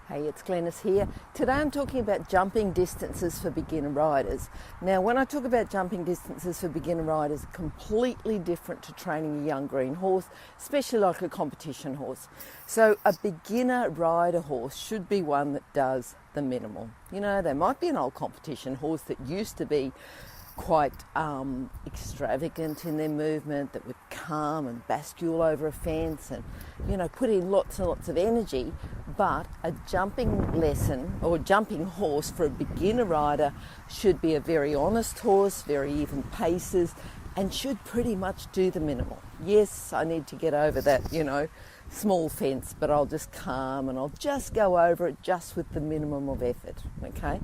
Hey, it's Glenys here. Today I'm talking about jumping distances for beginner riders. Now, when I talk about jumping distances for beginner riders, completely different to training a young green horse, especially like a competition horse. So a beginner rider horse should be one that does the minimal. You know, they might be an old competition horse that used to be quite extravagant in their movement, that would calm and bascule over a fence and, you know, put in lots and lots of energy. But a jumping lesson or jumping horse for a beginner rider should be a very honest horse, very even paces, and should pretty much do the minimal. Yes, I need to get over that, you know, small fence, but I'll just calm and I'll just go over it just with the minimum of effort, okay?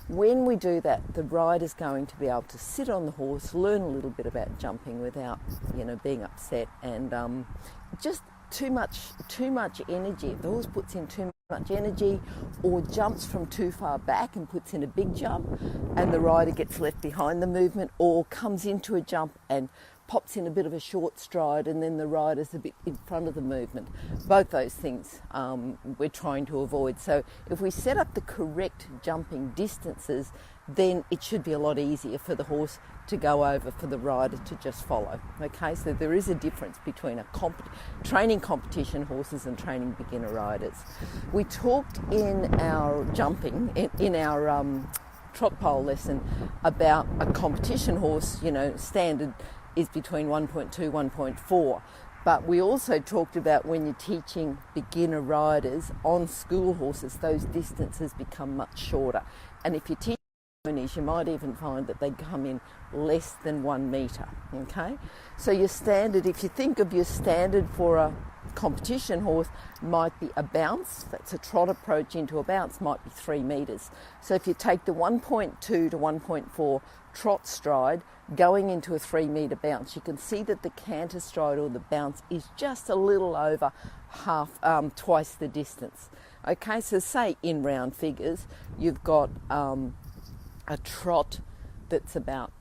When we do that, the rider's going to be able to sit on the horse, learn a little bit about jumping without, you know, being upset and just too much energy. If the horse puts in too much energy or jumps from too far back and puts in a big jump and the rider gets left behind the movement, or comes into a jump and pops in a bit of a short stride and then the rider's a bit in front of the movement. Both those things we're trying to avoid. So if we set up the correct jumping distances, then it should be a lot easier for the horse to go over, for the rider to just follow. Okay, so there is a difference between training competition horses and training beginner riders. We talked in our jumping, in our trot pole lesson, about a competition horse, you know, standard is between 1.2, 1.4. But we also talked about when you're teaching beginner riders on school horses, those distances become much shorter. And if you teach ponies, you might even find that they come in less than 1 metre, okay? So your standard, if you think of your standard for a competition horse, might be a bounce. That's a trot approach into a bounce, might be 3 metres. So if you take the 1.2 to 1.4 trot stride going into a 3 metre bounce, you can see that the canter stride or the bounce is just a little over twice the distance. Okay, so say in round figures, you've got a trot that's about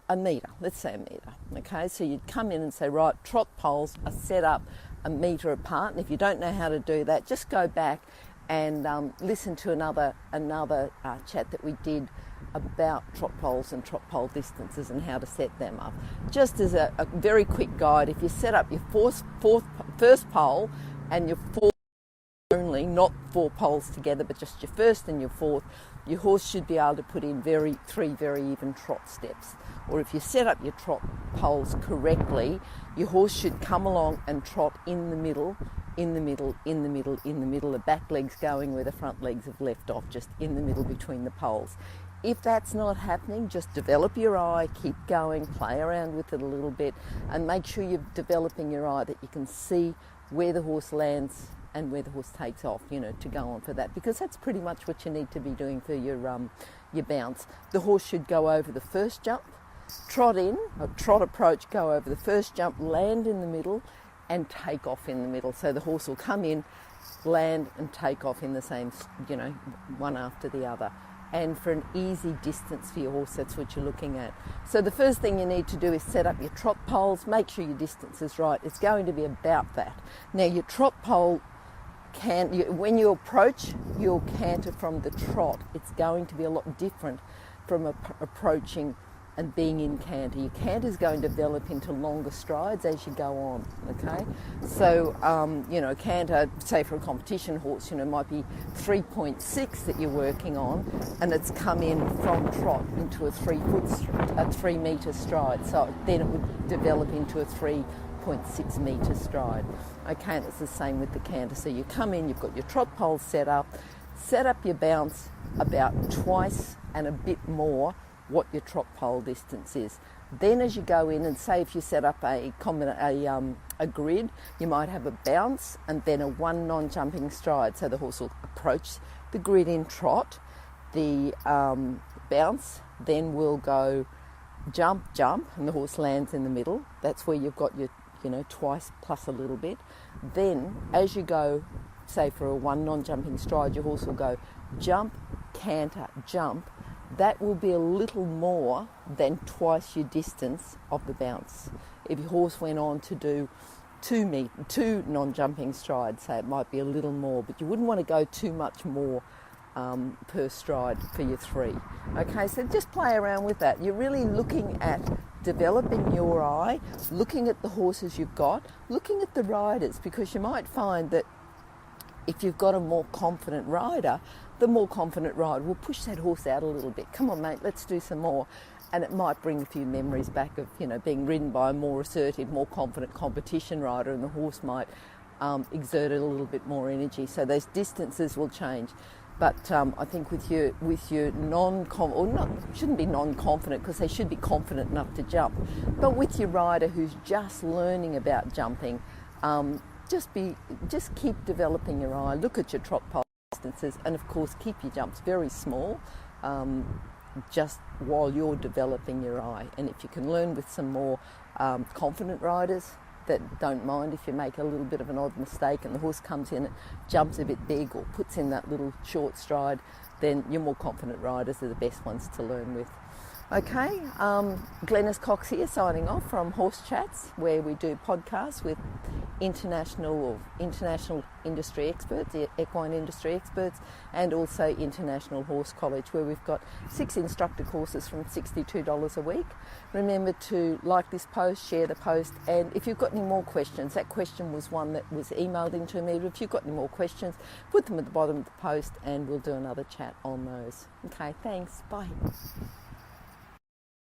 a metre, let's say a metre. Okay, so you'd come in and say, right, trot poles are set up a metre apart, and if you don't know how to do that, just go back and listen to another chat that we did about trot poles and trot pole distances and how to set them up. Just as a very quick guide, if you set up your first pole and your fourth only, not 4 poles together, but just your first and your fourth, your horse should be able to put in 3 very even trot steps. Or if you set up your trot poles correctly, your horse should come along and trot in the middle, the back legs going where the front legs have left off, just in the middle between the poles. If that's not happening, just develop your eye, keep going, play around with it a little bit, and make sure you're developing your eye that you can see where the horse lands and where the horse takes off, you know, to go on for that, because that's pretty much what you need to be doing for your bounce. The horse should go over the first jump, trot approach, go over the first jump, land in the middle, and take off in the middle. So the horse will come in, land, and take off in the same, you know, one after the other. And for an easy distance for your horse, that's what you're looking at. So the first thing you need to do is set up your trot poles, make sure your distance is right. It's going to be about that. Now your trot pole, when you approach your canter from the trot, it's going to be a lot different from approaching and being in canter. Your canter is going to develop into longer strides as you go on, okay? So, you know, canter, say for a competition horse, you know, might be 3.6 that you're working on, and it's come in from trot into a 3 metre stride. So then it would develop into a 3.6 metre stride. Okay, and it's the same with the canter. So you come in, you've got your trot pole set up your bounce about twice and a bit more what your trot pole distance is. Then as you go in, and say if you set up a grid, you might have a bounce and then a 1 non-jumping stride. So the horse will approach the grid in trot, the bounce, then will go jump, and the horse lands in the middle. That's where you've got your, you know, twice plus a little bit. Then as you go, say for a 1 non-jumping stride, your horse will go jump, canter, jump. That will be a little more than twice your distance of the bounce. If your horse went on to do two non-jumping strides, so it might be a little more, but you wouldn't want to go too much more per stride for your 3. Okay, so just play around with that. You're really looking at developing your eye, looking at the horses you've got, looking at the riders, because you might find that if you've got a more confident rider, the more confident rider will push that horse out a little bit. Come on, mate, let's do some more. And it might bring a few memories back of, being ridden by a more assertive, more confident competition rider, and the horse might exert a little bit more energy. So those distances will change. But I think with your shouldn't be non-confident, because they should be confident enough to jump. But with your rider who's just learning about jumping, just keep developing your eye. Look at your trot pole distances, and of course keep your jumps very small, just while you're developing your eye. And if you can learn with some more confident riders that don't mind if you make a little bit of an odd mistake and the horse comes in and jumps a bit big or puts in that little short stride, then your more confident riders are the best ones to learn with. Okay, Glenys Cox here, signing off from Horse Chats, where we do podcasts with international industry experts, equine industry experts, and also International Horse College, where we've got 6 instructor courses from $62 a week. Remember to like this post, share the post, and if you've got any more questions, that question was one that was emailed into me, but if you've got any more questions, put them at the bottom of the post and we'll do another chat on those. Okay, thanks, bye.